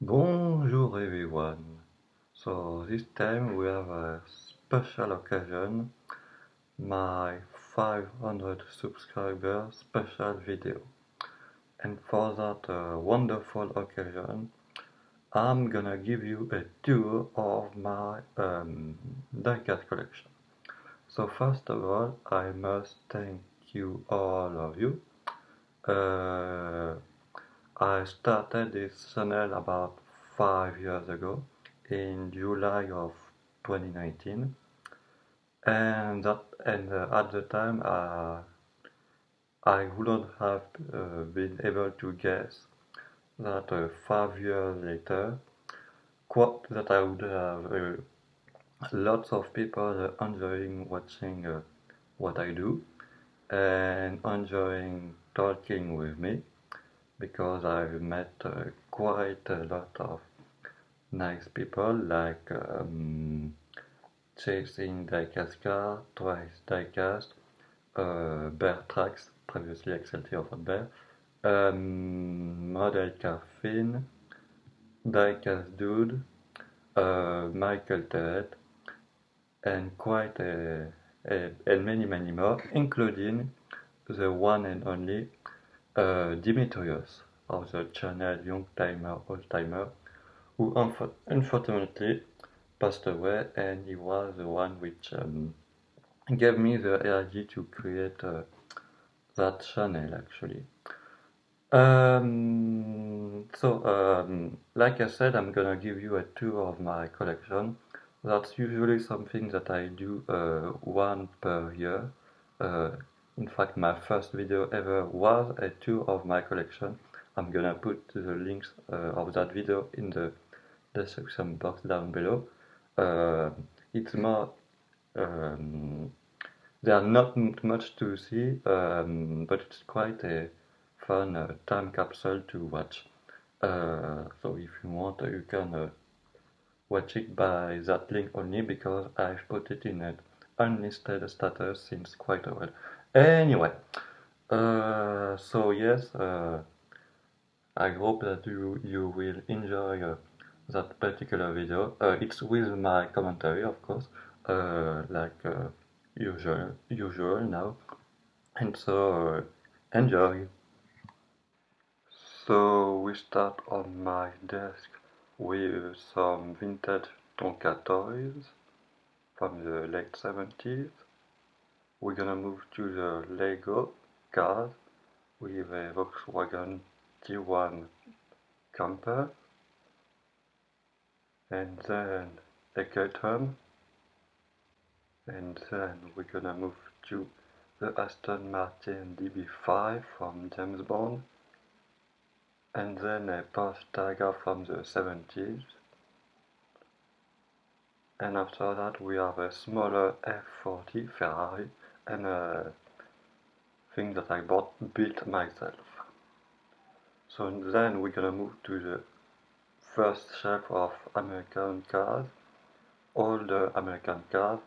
Bonjour everyone. So this time we have a special occasion, my 500 subscribers special video. And for that wonderful occasion, I'm gonna give you a tour of my Diecast collection. So first of all, I must thank you all of you. I started this channel about 5 years ago in July of 2019, and at the time I wouldn't have been able to guess that 5 years later, that I would have lots of people enjoying watching what I do and enjoying talking with me, because I've met quite a lot of nice people like chasing diecast car, twice diecast, bear tracks, previously XLT of bear, model car Finn, diecast dude, Michael Terret, and and many more, including the one and only Dimitrios of the channel Young Timer Old Timer, who unfortunately passed away, and he was the one which gave me the idea to create that channel actually. Like I said, I'm gonna give you a tour of my collection. That's usually something that I do one per year. Uh, in fact, my first video ever was a tour of my collection. I'm gonna put the links of that video in the description box down below. It's more, there are not much to see, but it's quite a fun time capsule to watch. So if you want, you can watch it by that link only, because I've put it in an unlisted status since quite a while. Anyway, so yes, I hope that you will enjoy that particular video. It's with my commentary, of course, like usual now. And so enjoy. So we start on my desk with some vintage Tonka toys from the late 70s. We're gonna move to the Lego cars with a Volkswagen T1 camper, and then a Caterham, and then we're gonna move to the Aston Martin DB5 from James Bond, and then a Porsche Targa from the 70s. And after that we have a smaller F40 Ferrari, and a thing that I built myself. So then we're gonna move to the first shelf of American cars, all the American cars,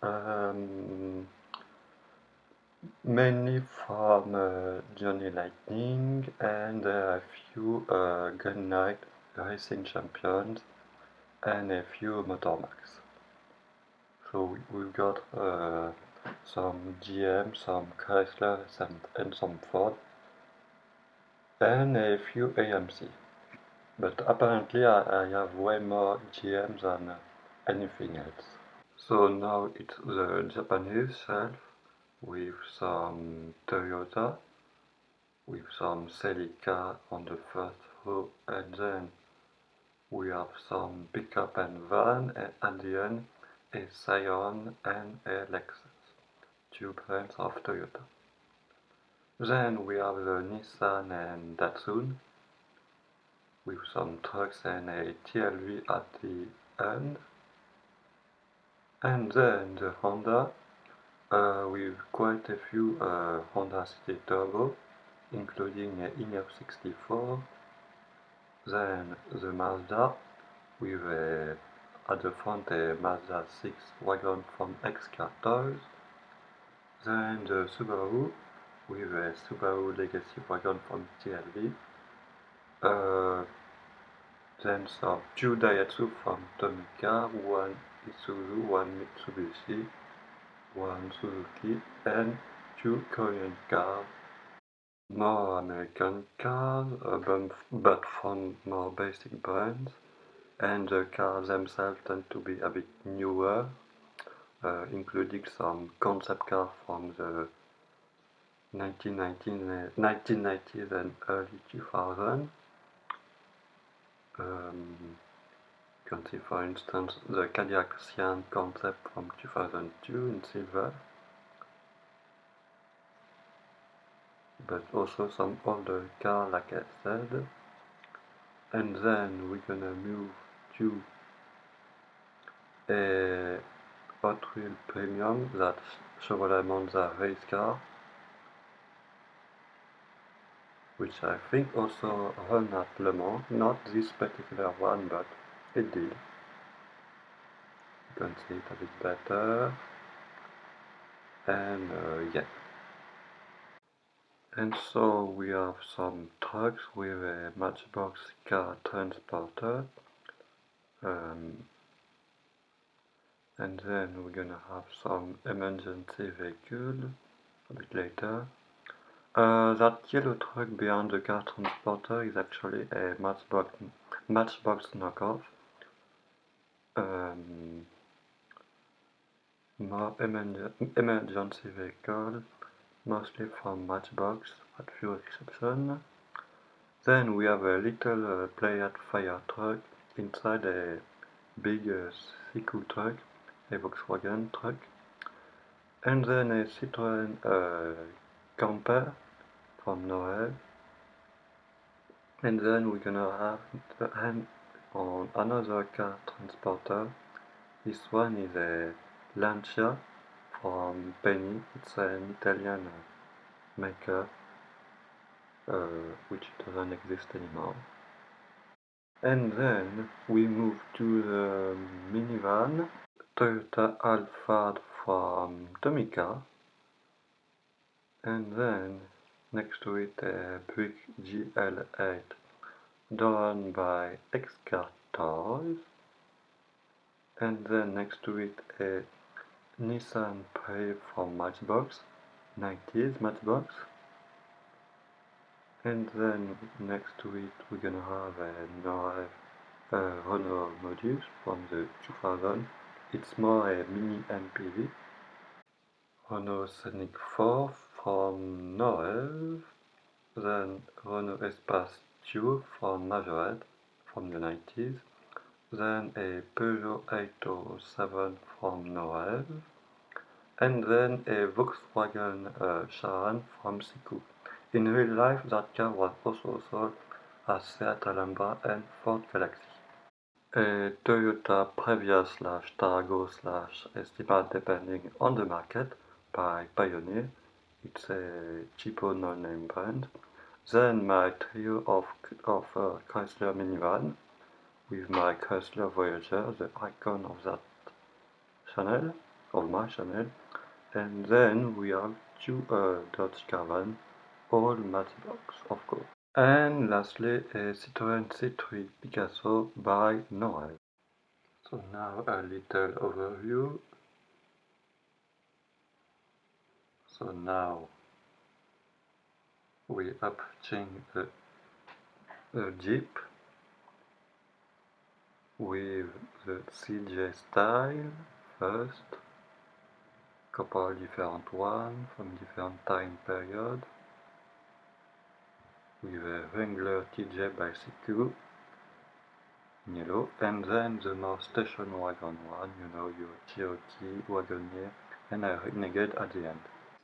um, mainly from Johnny Lightning, and a few Green Knight Racing Champions, and a few Motormax. So we've got some GM, some Chrysler, and some Ford, and a few AMC. But apparently I have way more GM than anything else. So now it's the Japanese shelf with some Toyota, with some Celica on the first row, and then we have some pickup and van, and at the end a Scion and a Lexus, two brands of Toyota. Then we have the Nissan and Datsun, with some trucks and a TLV at the end. And then the Honda, with quite a few Honda City Turbo, including a Ineos 64. Then the Mazda, with at the front a Mazda 6 wagon from X-Car Toys. Then the Subaru, with a Subaru Legacy wagon from TLV. Then some 2 Daihatsu from Tomica, 1 Isuzu, 1 Mitsubishi, 1 Suzuki, and 2 Korean cars. More American cars, but from more basic brands, and the cars themselves tend to be a bit newer, including some concept cars from the 1990s and early 2000s. You can see, for instance, the Cadillac Sian concept from 2002 in silver, but also some older cars, like I said. And then we're gonna move to a Hot Wheel Premium, that's Chevrolet Monza race car, which I think also run at Le Mans, not this particular one, but it did. You can see it a bit better, and yeah. And so we have some trucks with a Matchbox car transporter, and then we're gonna have some emergency vehicle a bit later. That yellow truck behind the car transporter is actually a Matchbox knockoff. More emergency vehicles, mostly from Matchbox, at few exceptions. Then we have a little Playat fire truck inside a big Citroën truck, a Volkswagen truck, and then a Citroën camper from Noël. And then we're gonna have on another car transporter. This one is a Lancia from Penny. It's an Italian maker, which doesn't exist anymore. And then we move to the minivan, Toyota Alphard from Tomica, and then next to it a Buick GL8 done by X-Car Toys, and then next to it a Nissan Prey from Matchbox, 90s Matchbox, and then next to it we're gonna have a Renault Modus from the 2000. It's more a mini MPV. Renault Scenic 4 from Noël, then Renault Espace 2 from Majorette from the 90s, then a Peugeot 807 from Noël, and then a Volkswagen Charan from Siku. In real life, that car was also sold as Seat Alhambra and Ford Galaxy. A Toyota Previa / Tarago / Estima, depending on the market, by Pioneer. It's a cheapo no-name brand. Then my trio of Chrysler minivan with my Chrysler Voyager, the icon of that channel, of my channel. And then we have two Dodge Caravan, all Matchbox, of course. And lastly, a Citroën C3 Picasso by Noël. So now a little overview. So now we approaching the Jeep with the CJ style first, couple different ones from different time period, with a Wrangler TJ by CQ in yellow, and then the more station wagon one, you know, your Cherokee, Wagoneer, and a Renegade at the end.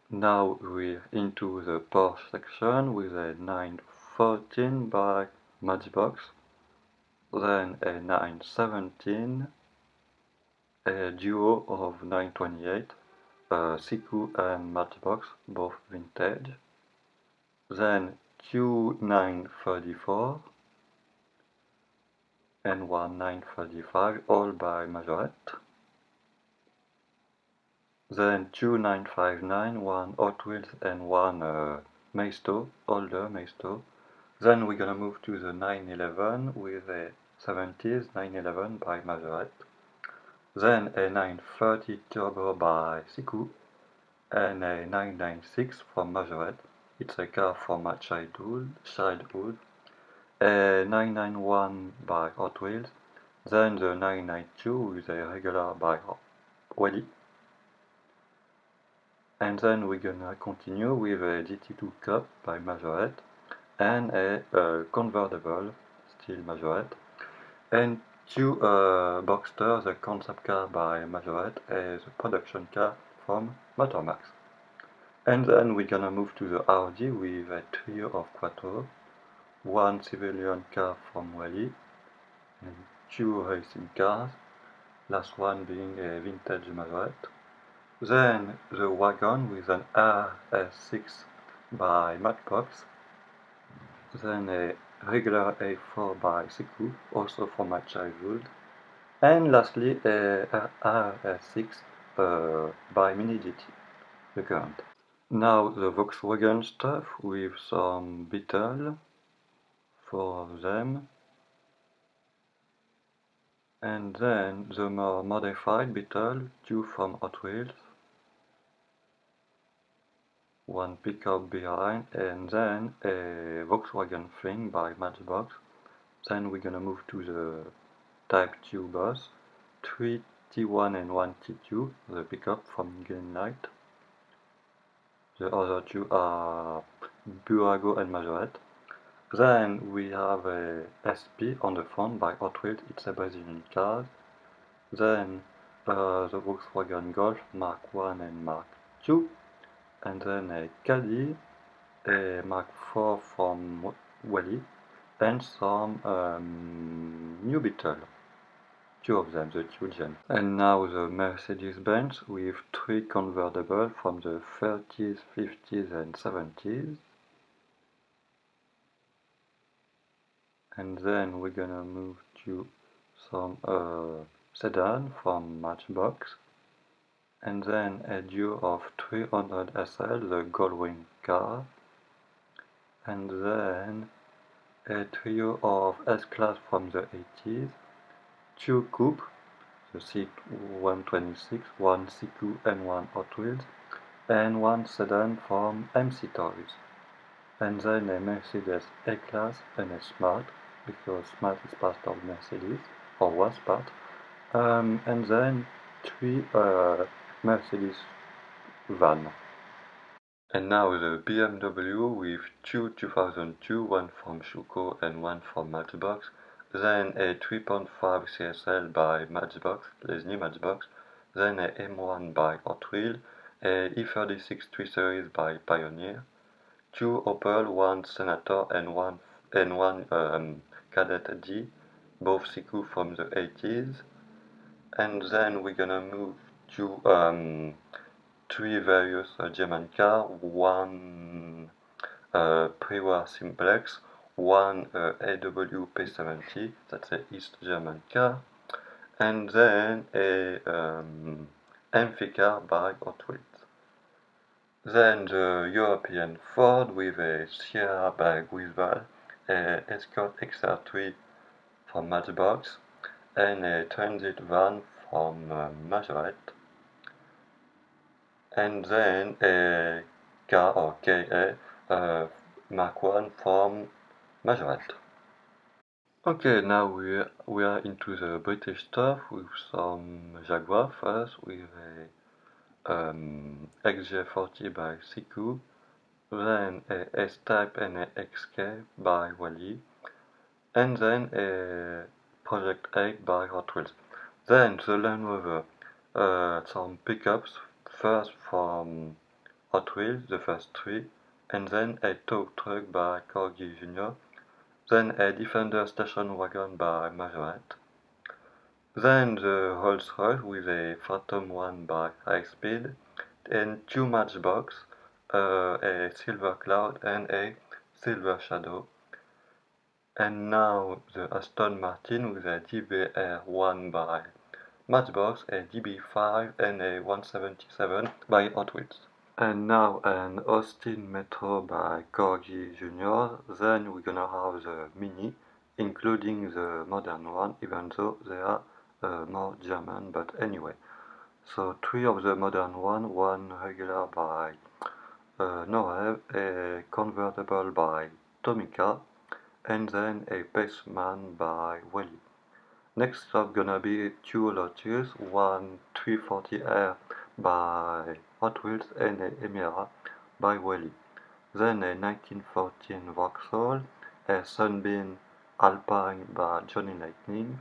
Now we're into the Porsche section with a 914 by Matchbox, then a 917, a duo of 928, Siku and Matchbox, both vintage, then two 934 and one 935, all by Majorette, then two 959, one Hot Wheels and one Maisto, older Maisto. Then we're gonna move to the 911 with a 70s 911 by Maserati, then a 930 Turbo by Citroën, and a 996 from Maserati. It's a car from my childhood. A 991 by Hot Wheels, then the 992 is a regular by Wally. And then we're gonna continue with a GT2 Cup by Maserati and a convertible, still Maserati, and two Boxster, the concept car by Maserati, and the production car from Motormax. And then we're gonna move to the Audi with a trio of Quattro, one civilian car from Wally, and two racing cars, last one being a vintage Maserati. Then the wagon with an RS6 by Matchbox, then a regular A4 by Siku, also from my childhood, and lastly a RS6 by Mini GT, the current. Now the Volkswagen stuff with some Beetle, four of them, and then the more modified Beetle, two from Hot Wheels, one pickup behind, and then a Volkswagen thing by Matchbox. Then we're gonna move to the Type 2 bus, 3 T1 and 1 T2, the pickup from Greenlight. The other two are Burago and Maserati. Then we have a SP on the front by Hot Wheels, it's a Brazilian car. Then the Volkswagen Golf Mark 1 and Mark 2. And then a Caddy, a Mark 4 from Wally, and some new Beetle. Two of them, the two gen. And now the Mercedes-Benz with three convertibles from the 30s, 50s and 70s. And then we're gonna move to some sedan from Matchbox. And then a duo of 300 SL, the Goldwing car. And then a trio of S-Class from the 80s. Two coupe, the C126, one C2 and one Hot Wheels, and one sedan from MC Toys. And then a Mercedes A-Class and a Smart, because Smart is part of Mercedes, or was part. And then three Mercedes van. And now the BMW with two 2002, one from Schuko and one from Matchbox. Then a 3.5 CSL by Matchbox, Leslie Matchbox. Then a M1 by Hot Wheels, a E36 3 Series by Pioneer. Two Opel, one Senator and one Cadet G, both Siku from the 80s. And then we're gonna move to three various German cars, one pre-war simplex, one AW P70, that's a East German car, and then a Amphi car by Hot Wheels. Then the European Ford with a Sierra by Guizval, a Escort XR3 from Matchbox, and a transit van from Maserati. And then a car or KA Mark 1 from Maserati. Okay, now we are into the British stuff with some Jaguar first, with a XJ40 by Siku, then a S-Type and a XK by Wally, and then a Project 8 by Hot Wheels. Then the Land Rover, some pickups, first from Hot Wheels, the first three, and then a tow truck by Corgi Jr., then a Defender station wagon by Maserati, then the Rolls-Royce with a Phantom 1 by High Speed, and two Matchbox, a Silver Cloud and a Silver Shadow. And now the Aston Martin with a DBR1 by Matchbox, a DB5 and a 177 by Hot Wheels. And now an Austin Metro by Corgi Jr. Then we're gonna have the Mini including the modern one, even though they are more German, but anyway. So 3 of the modern one regular by Norev, a convertible by Tomica, and then a Paceman by Welly. Next up gonna be 2 Lotus, one 340R by Hot Wheels and a Emira by Welly. Then a 1914 Vauxhall, a Sunbeam Alpine by Johnny Lightning,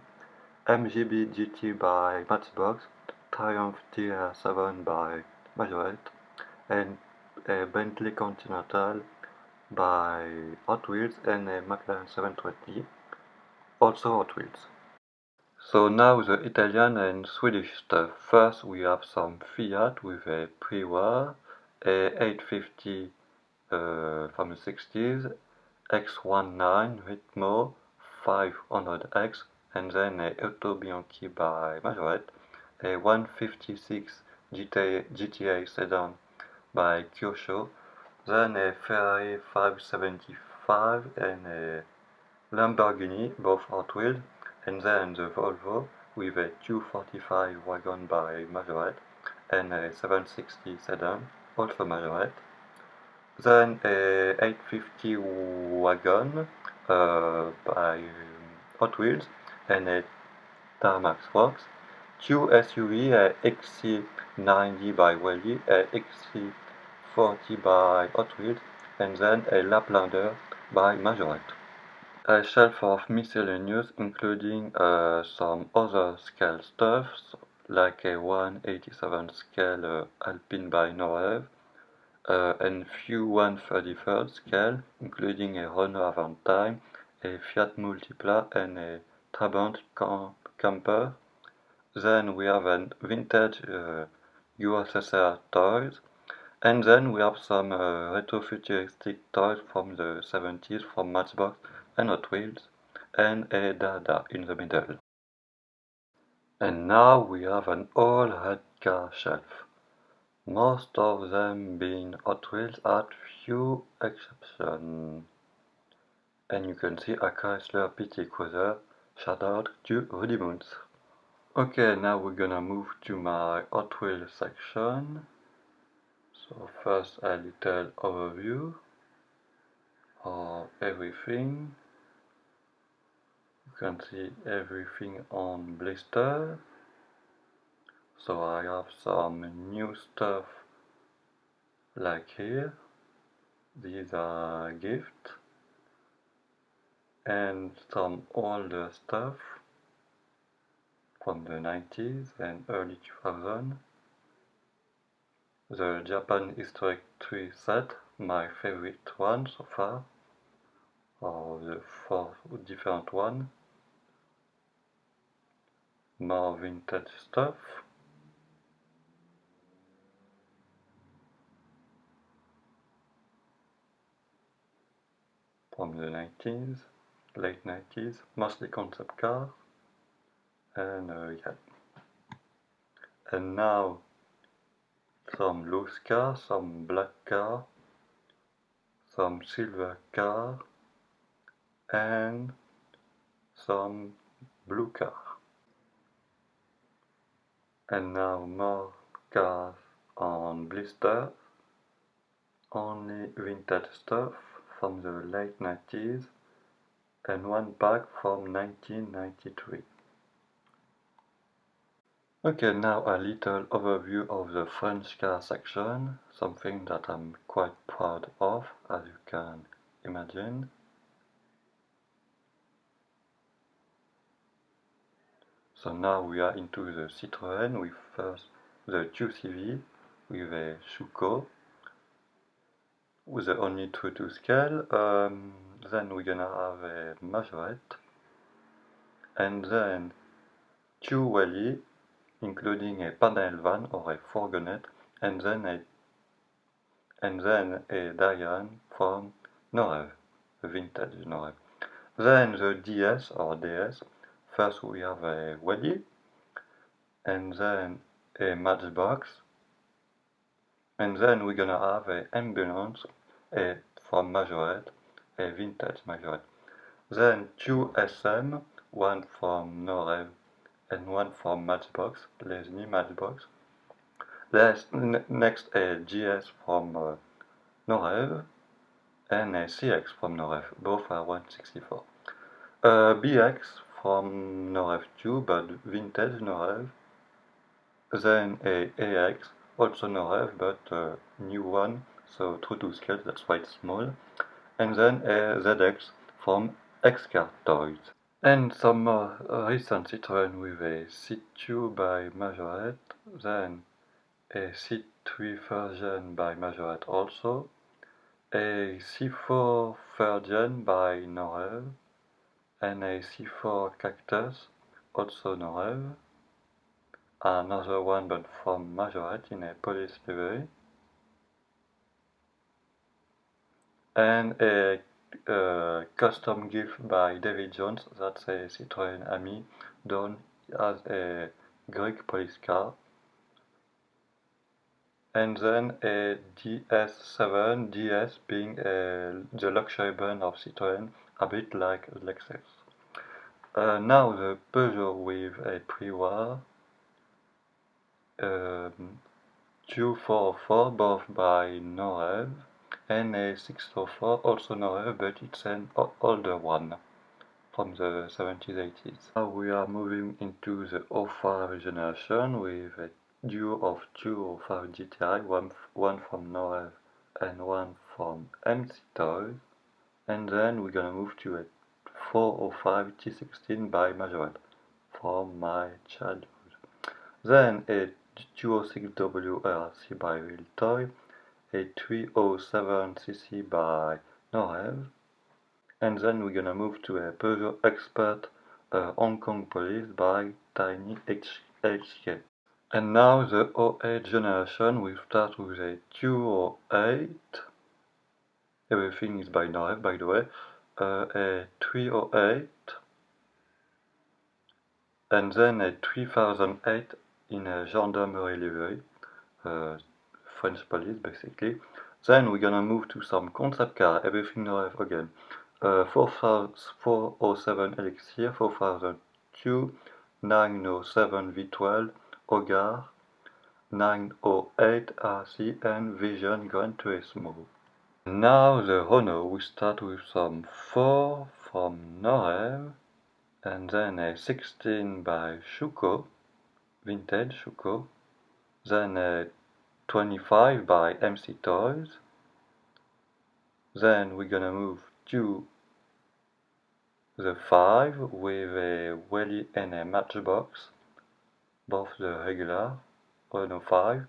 MGB GT by Matchbox, Triumph TR7 by Majorette, and a Bentley Continental by Hot Wheels and a McLaren 720, also Hot Wheels. So now the Italian and Swedish stuff. First we have some Fiat with a pre-war, a 850 from the 60s, X19 Ritmo 500X, and then a Auto Bianchi by Majorette, a 156 GTA sedan by Kyosho, then a Ferrari 575 and a Lamborghini, both Hot Wheels, and then the Volvo with a 245 wagon by Majorette and a 760 sedan, also Majorette. Then a 850 wagon by Hot Wheels and a Tarmac Works. 2 SUV, a XC90 by Welly, a XC40 by Hot Wheels, and then a Laplander by Majorette. A shelf of miscellaneous, including some other scale stuffs, like a 187 scale Alpine by Norev, and few 1/33 scale, including a Renault Avantime, a Fiat Multipla, and a Trabant camper. Then we have a vintage USSR toys, and then we have some retrofuturistic toys from the 70s from Matchbox and Hot Wheels, and a Dada in the middle. And now we have an all red car shelf, most of them being Hot Wheels at few exceptions. And you can see a Chrysler PT Cruiser, shout out to Rudy Moons. Okay, now we're gonna move to my Hot Wheels section. So first a little overview of everything. You can see everything on blister. So I have some new stuff like here. These are gifts. And some older stuff from the 90s and early 2000s. The Japan Historic Tree set, my favorite one so far, or the 4 different ones. More vintage stuff. From the 90s, late 90s, mostly concept cars. And yeah. And now some loose cars, some black car, some silver car, and some blue car. And now more cars on blister, only vintage stuff from the late 90s, and one pack from 1993. Okay, now a little overview of the French car section, something that I'm quite proud of, as you can imagine. So now we are into the Citroën with first the 2CV with a Schuko with the only true to scale. Then we're gonna have a Majorette, and then 2 Welly, including a panel van or a fourgonette, and then a Diane from Norev, a vintage Norev. Then the DS or DS. First we have a Welly, and then a Matchbox, and then we're gonna have an ambulance from Majorette, a vintage Majorette. Then two SM, one from Norev and one from Matchbox, Leslie Matchbox. Next a GS from Norev and a CX from Norev, both are 164. BX from Norev 2, but vintage Norev. Then a AX, also Norev, but new one, so true to scale, that's why it's small. And then a ZX from X-Car Toys. And some more recent Citroën with a C2 by Majorette, then a C3 version by Majorette also, a C4 third gen by Norev, and a C4 Cactus, also Norev, another one but from Majorette in a police livery, and a custom gift by David Jones, that's a Citroën Ami done as a Greek police car, and then a DS7, DS being the luxury brand of Citroën, a bit like Lexus. Now the Peugeot with a pre-war, 2404, both by Norev, and a 604, also Norev, but it's an older one from the 70s, 80s. Now we are moving into the 05 generation with a duo of two 05 GTI, one from Norev and one from MC Toys, and then we're gonna move to a 405 T16 by Majorette from my childhood. Then a 206W RC by Real Toy, a 307cc by Norev, and then we're gonna move to a Peugeot Expert Hong Kong Police by Tiny HK. And now the 08 generation, we start with a 208, everything is by Norev by the way, a 308, and then a 3008 in a gendarmerie livery, French police basically. Then we're gonna move to some concept car, everything Norev again. 407 Elixir, 4002, 907 V12, Hogar, 908 RC, and Vision Gran Turismo. Now the Renault, we start with some 4 from Norev, and then a 16 by Schuko, vintage Schuko, then a 25 by MC Toys, then we're gonna move to the 5 with a Welly and a Matchbox, both the regular Renault 5,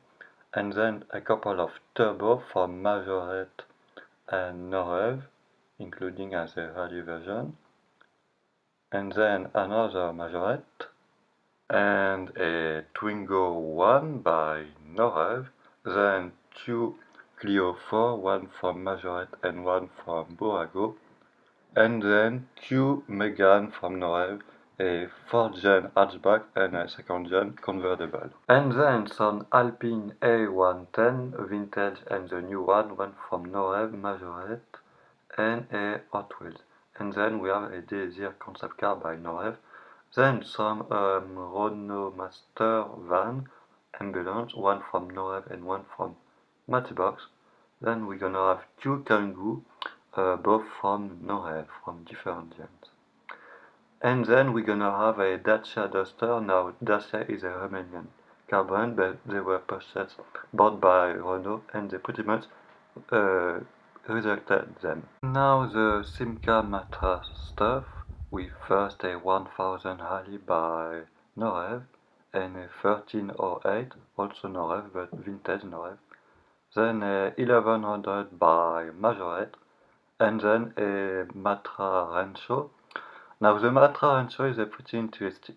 and then a couple of turbo from Majorette and Norev, including as a rally version, and then another Majorette, and a Twingo 1 by Norev, then two Clio 4, one from Majorette and one from Bourago, and then two Megane from Norev, a 4th gen hatchback and a 2nd gen convertible. And then some Alpine A110 vintage and the new one from Norev, Majorette, and a Hot Wheels. And then we have a Desir concept car by Norev. Then some Renault Master van ambulance, one from Norev and one from Matchbox. Then we're gonna have two Kangoo, both from Norev, from different gens. And then we're gonna have a Dacia Duster. Now Dacia is a Romanian car brand, but they were bought by Renault, and they pretty much rejected them. Now the Simca Matra stuff, with first a 1000 Rally by Norev, and a 1308, also Norev, but vintage Norev. Then a 1100 by Majorette, and then a Matra Rancho. Now the Matra Rancho is a pretty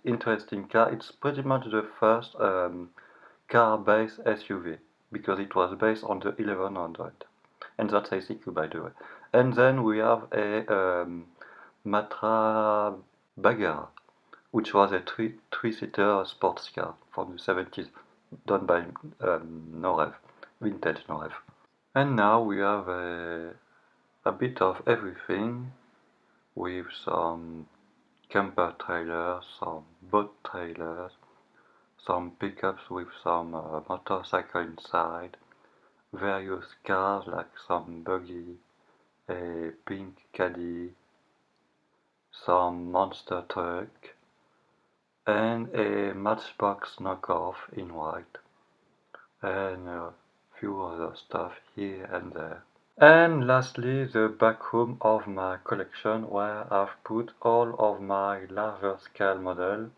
interesting car. It's pretty much the first car-based SUV, because it was based on the 1100, and that's a CQ by the way. And then we have a Matra Bagheera, which was a three-seater sports car from the 70s, done by Norev, vintage Norev. And now we have a bit of everything with some camper trailers, some boat trailers, some pickups with some motorcycle inside, various cars like some buggy, a pink caddy, some monster truck, and a Matchbox knockoff in white, and a few other stuff here and there. And lastly, the back room of my collection where I've put all of my larger scale models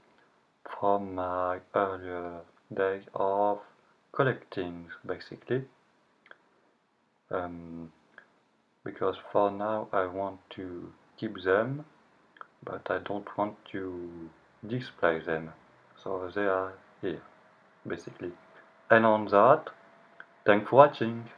from my earlier days of collecting, basically. Um, because for now I want to keep them, but I don't want to display them. So they are here, basically. And on that, thanks for watching.